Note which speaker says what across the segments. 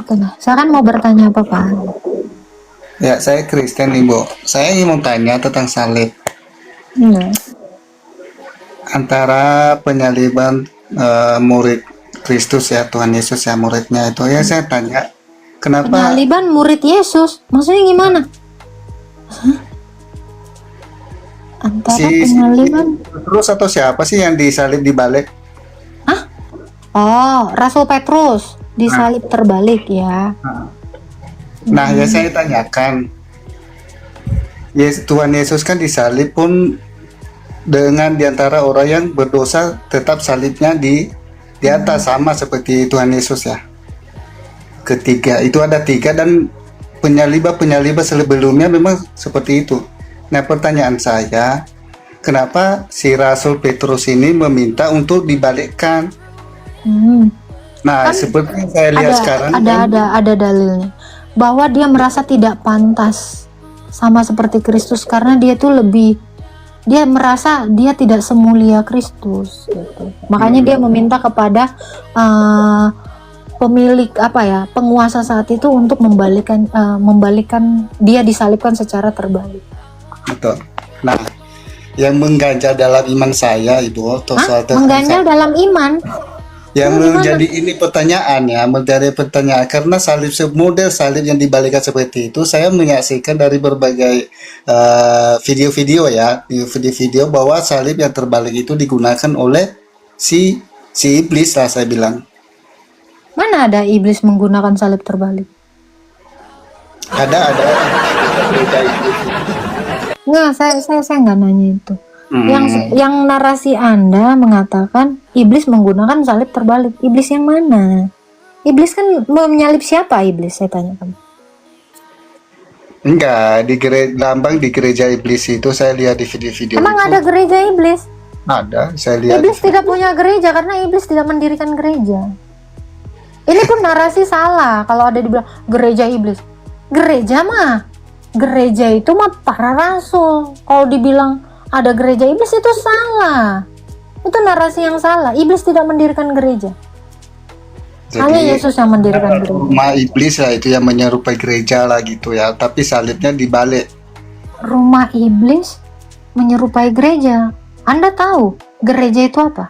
Speaker 1: Oke lah, saya kan mau bertanya apa Pak?
Speaker 2: Ya, saya Kristen nih, Bu. Saya ingin mau tanya tentang salib.
Speaker 1: Iya.
Speaker 2: Antara penyaliban murid Kristus ya, Tuhan Yesus ya, muridnya itu. Ya, saya tanya, kenapa
Speaker 1: Penyaliban murid Yesus, maksudnya gimana? Antara
Speaker 2: si
Speaker 1: penyaliban,
Speaker 2: Petrus atau siapa sih yang disalib di balik?
Speaker 1: oh Rasul Petrus disalib terbalik ya.
Speaker 2: Nah, ya saya tanyakan, Tuhan Yesus kan disalib pun dengan diantara orang yang berdosa tetap salibnya di atas sama seperti Tuhan Yesus ya. Ketiga itu ada tiga dan penyaliban sebelumnya memang seperti itu. Nah, pertanyaan saya, kenapa si Rasul Petrus ini meminta untuk dibalikkan?
Speaker 1: Hmm.
Speaker 2: Nah,
Speaker 1: Kan
Speaker 2: seperti yang saya lihat sekarang kan,
Speaker 1: ada dalilnya bahwa dia merasa tidak pantas sama seperti Kristus karena dia merasa dia tidak semulia Kristus gitu. Makanya dia meminta kepada pemilik penguasa saat itu untuk membalikkan dia disalibkan secara terbalik.
Speaker 2: betul. Nah, yang mengganjal dalam iman saya itu
Speaker 1: Mengganjal dalam iman.
Speaker 2: yang menjadi ini pertanyaan ya, menjadi pertanyaan karena model salib yang dibalikkan seperti itu saya menyaksikan dari berbagai video-video ya, video-video bahwa salib yang terbalik itu digunakan oleh si iblis lah saya bilang.
Speaker 1: Mana ada iblis menggunakan salib terbalik?
Speaker 2: Ada
Speaker 1: Nggak, saya nggak nanya itu. Yang narasi Anda mengatakan iblis menggunakan salib terbalik. Iblis yang mana? Iblis kan menyalib siapa iblis? Saya tanya kamu.
Speaker 2: Enggak, di lambang di gereja iblis itu saya lihat di video-video
Speaker 1: Emang
Speaker 2: itu.
Speaker 1: ada gereja iblis?
Speaker 2: Ada, saya lihat.
Speaker 1: Iblis tidak punya gereja karena iblis tidak mendirikan gereja. Ini pun narasi salah kalau ada dibilang gereja iblis. Gereja itu mah para rasul. Kalau dibilang ada gereja iblis itu salah. Itu narasi yang salah. Iblis tidak mendirikan gereja. Hanya
Speaker 2: Jadi
Speaker 1: Yesus yang mendirikan gereja.
Speaker 2: rumah iblis lah itu yang menyerupai gereja lah gitu ya, tapi salibnya dibalik.
Speaker 1: Rumah iblis menyerupai gereja. Anda tahu gereja itu apa?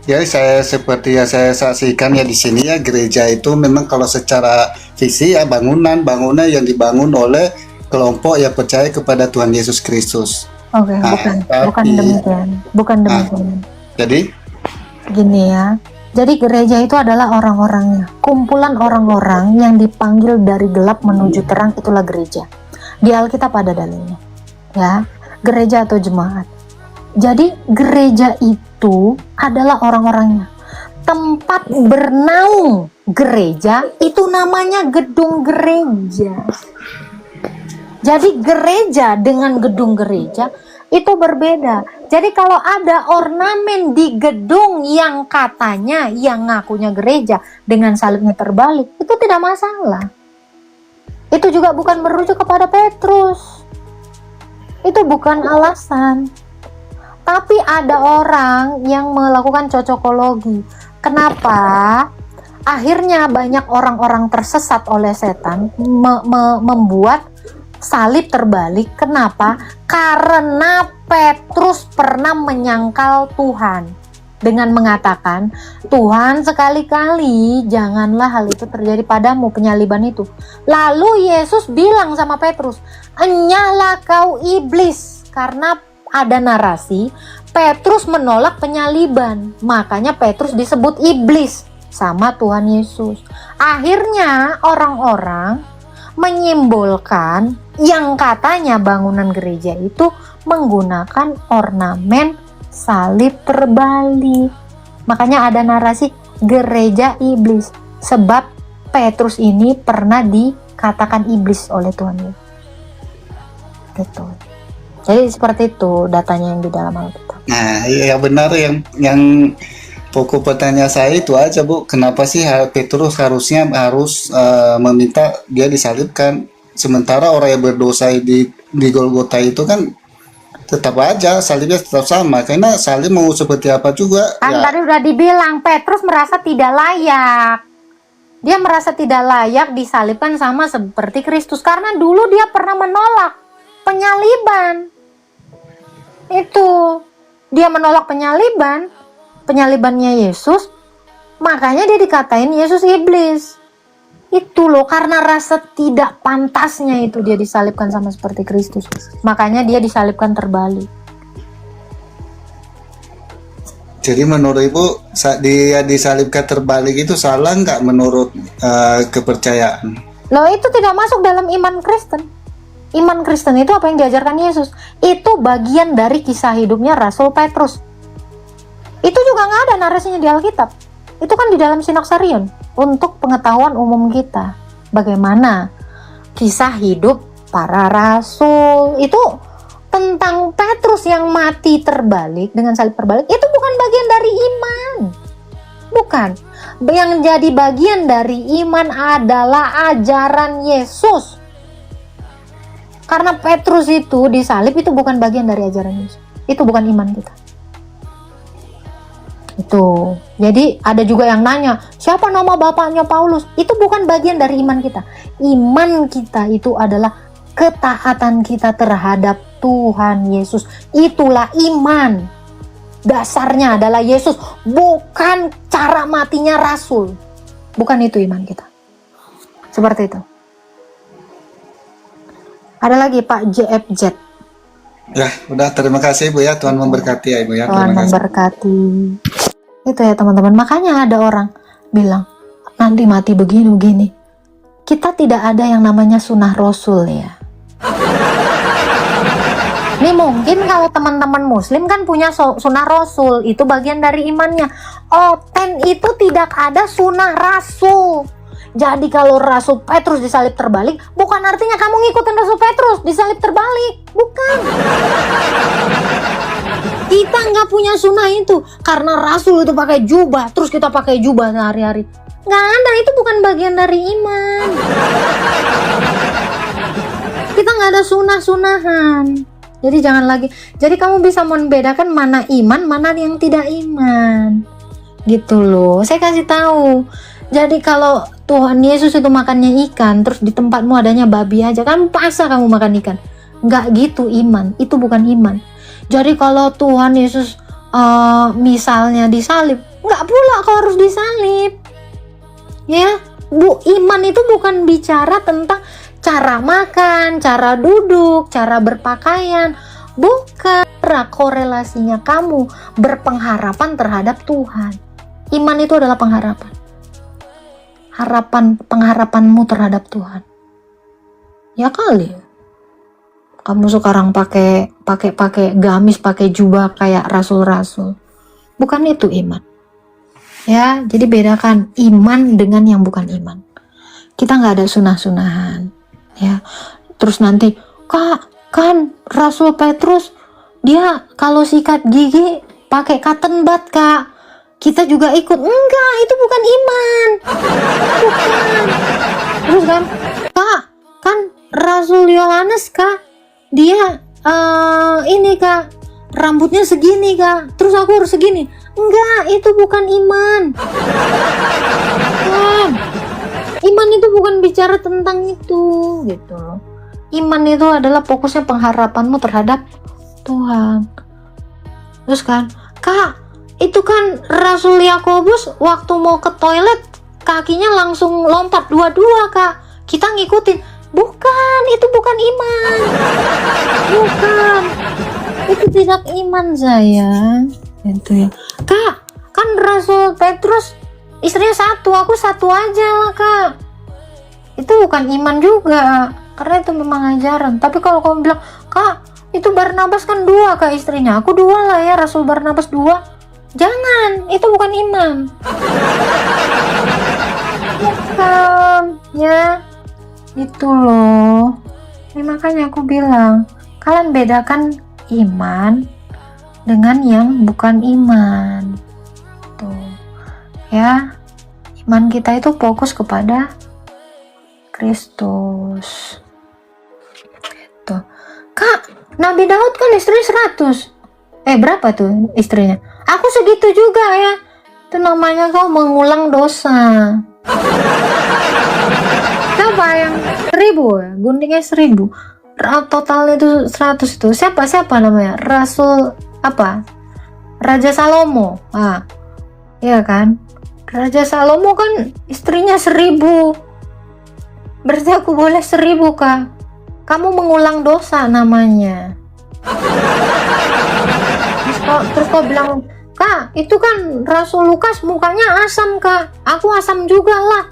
Speaker 2: Ya, seperti yang saya saksikan ya di sini ya, gereja itu memang kalau secara visi ya bangunan yang dibangun oleh kelompok yang percaya kepada Tuhan Yesus Kristus.
Speaker 1: Oke, bukan demikian. Bukan demikian.
Speaker 2: Jadi
Speaker 1: Gini ya. Jadi gereja itu adalah orang-orangnya. Kumpulan orang-orang yang dipanggil dari gelap menuju terang, itulah gereja. Di Alkitab ada dalilnya. Ya, gereja atau jemaat. Jadi gereja itu adalah orang-orangnya. Tempat bernaung gereja itu namanya gedung gereja. Jadi gereja dengan gedung gereja itu berbeda. Jadi kalau ada ornamen di gedung yang katanya yang ngakunya gereja dengan salibnya terbalik, itu tidak masalah. Itu juga bukan merujuk kepada Petrus. Itu bukan alasan. Tapi ada orang yang melakukan cocokologi. Kenapa? Akhirnya banyak orang-orang tersesat oleh setan membuat salib terbalik. Kenapa? Karena Petrus pernah menyangkal Tuhan dengan mengatakan, Tuhan sekali-kali janganlah hal itu terjadi padamu, penyaliban itu. Lalu Yesus bilang sama Petrus, enyahlah kau iblis, karena ada narasi Petrus menolak penyaliban, makanya Petrus disebut iblis sama Tuhan Yesus. Akhirnya orang-orang menyimbolkan yang katanya bangunan gereja itu menggunakan ornamen salib terbalik. Makanya ada narasi gereja iblis, sebab Petrus ini pernah dikatakan iblis oleh Tuhan Yesus. Gitu. Jadi seperti itu datanya yang di dalam Alkitab.
Speaker 2: nah, ya benar yang pokok pertanyaan saya itu aja, Bu. Kenapa sih Petrus harus meminta dia disalibkan, sementara orang yang berdosa di Golgota itu kan tetap aja salibnya tetap sama, karena salib mau seperti apa juga
Speaker 1: Kan
Speaker 2: ya.
Speaker 1: tadi udah dibilang, Petrus merasa tidak layak. Dia merasa tidak layak disalibkan sama seperti Kristus. Karena dulu dia pernah menolak penyaliban. Itu. Dia menolak penyalibannya Yesus. Makanya dia dikatain Yesus iblis. Itu loh, karena rasa tidak pantasnya itu dia disalibkan sama seperti Kristus. Makanya dia disalibkan terbalik.
Speaker 2: Jadi menurut Ibu dia disalibkan terbalik itu salah nggak menurut kepercayaan?
Speaker 1: Loh, itu tidak masuk dalam iman Kristen. Iman Kristen itu apa yang diajarkan Yesus. Itu bagian dari kisah hidupnya Rasul Petrus. Itu juga nggak ada narasinya di Alkitab. Itu kan di dalam Sinaksarion. Untuk pengetahuan umum kita, bagaimana kisah hidup para rasul. Itu tentang Petrus yang mati terbalik dengan salib terbalik. Itu bukan bagian dari iman. Bukan. Yang jadi bagian dari iman adalah ajaran Yesus. Karena Petrus itu disalib, itu bukan bagian dari ajaran Yesus. Itu bukan iman kita. Itu. Jadi ada juga yang nanya, siapa nama bapaknya Paulus? Itu bukan bagian dari iman kita. Iman kita itu adalah ketaatan kita terhadap Tuhan Yesus. Itulah iman. Dasarnya adalah Yesus, bukan cara matinya rasul. Bukan itu iman kita. Seperti itu. Ada lagi Pak JFZ.
Speaker 2: Ya, udah, terima kasih Ibu ya. Tuhan memberkati ya Ibu ya.
Speaker 1: Tuhan
Speaker 2: Terima kasih.
Speaker 1: memberkati. Itu ya teman-teman. Makanya ada orang bilang nanti mati begini-begini. Kita tidak ada yang namanya sunnah rasul ya. Ini mungkin kalau teman-teman muslim kan punya sunnah rasul. Itu bagian dari imannya. Oten itu tidak ada sunnah rasul. Jadi kalau Rasul Petrus disalib terbalik, bukan artinya kamu ngikutin Rasul Petrus disalib terbalik. Bukan. Kita nggak punya sunnah itu. Karena Rasul itu pakai jubah, terus kita pakai jubah sehari-hari. Nggak ada, itu bukan bagian dari iman. Kita nggak ada sunnah-sunnahan. Jadi jangan lagi. Jadi kamu bisa membedakan mana iman, mana yang tidak iman. Gitu loh. Saya kasih tahu. Jadi kalau Tuhan Yesus itu makannya ikan, terus di tempatmu adanya babi aja, kan pasah kamu makan ikan. Nggak gitu iman, itu bukan iman. Jadi kalau Tuhan Yesus misalnya disalib, nggak pula kau harus disalib. Ya, iman itu bukan bicara tentang cara makan, cara duduk, cara berpakaian. Bukan korelasinya kamu berpengharapan terhadap Tuhan. Iman itu adalah pengharapan. Pengharapanmu terhadap Tuhan. Ya kali. Kamu sekarang pakai gamis, pakai jubah kayak rasul-rasul. Bukan itu iman. Ya, jadi bedakan iman dengan yang bukan iman. Kita nggak ada sunah-sunahan. Ya. Terus nanti, Kak, kan Rasul Petrus dia kalau sikat gigi pakai cotton bud, Kak. Kita juga ikut. Enggak, itu bukan iman. Bukan. Terus kan, Kak, kan Rasul Yohanes, Kak, dia ini, Kak, rambutnya segini, Kak, terus aku harus segini. Enggak, itu bukan iman. Bukan. Iman itu bukan bicara tentang itu, gitu loh. Iman itu adalah fokusnya pengharapanmu terhadap Tuhan. Terus kan, Kak, itu kan Rasul Yakobus waktu mau ke toilet kakinya langsung lompat dua-dua, Kak. Kita ngikutin. Bukan, itu bukan iman. Bukan. Itu tidak iman, sayang. Itu ya. Kak, kan Rasul Petrus istrinya satu, aku satu aja lah, Kak. Itu bukan iman juga. Karena itu memang ajaran. Tapi kalau kamu bilang, Kak, itu Barnabas kan dua, Kak, istrinya. Aku dua lah ya, Rasul Barnabas dua. Jangan, itu bukan iman. Bukan, ya. Itu loh. Ini makanya aku bilang, kalian bedakan iman dengan yang bukan iman. Tuh. Ya. Iman kita itu fokus kepada Kristus. Tuh. Kak, Nabi Daud kan istrinya 100. Berapa tuh istrinya? Aku segitu juga ya. Itu namanya kau mengulang dosa. Siapa yang 1000 ya? Guntingnya 1000. Totalnya itu 100 itu. Siapa namanya? Rasul apa? Raja Salomo. Iya kan? Raja Salomo kan istrinya 1000. Berarti aku boleh 1000 kak. Kamu mengulang dosa namanya. Terus kau bilang, kak itu kan Rasul Lukas mukanya asam kak. Aku asam juga lah.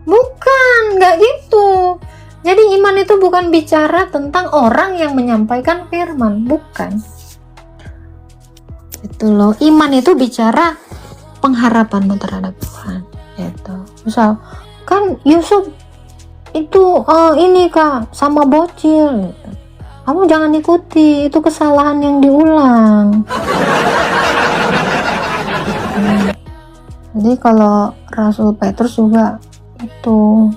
Speaker 1: Bukan, nggak gitu. Jadi iman itu bukan bicara tentang orang yang menyampaikan firman, bukan. Itu loh, iman itu bicara pengharapanmu terhadap Tuhan. Gitu. Misal, kan Yusuf itu ini kak sama bocil. Gitu. Kamu jangan ikuti, itu kesalahan yang diulang. Jadi kalau Rasul Petrus juga itu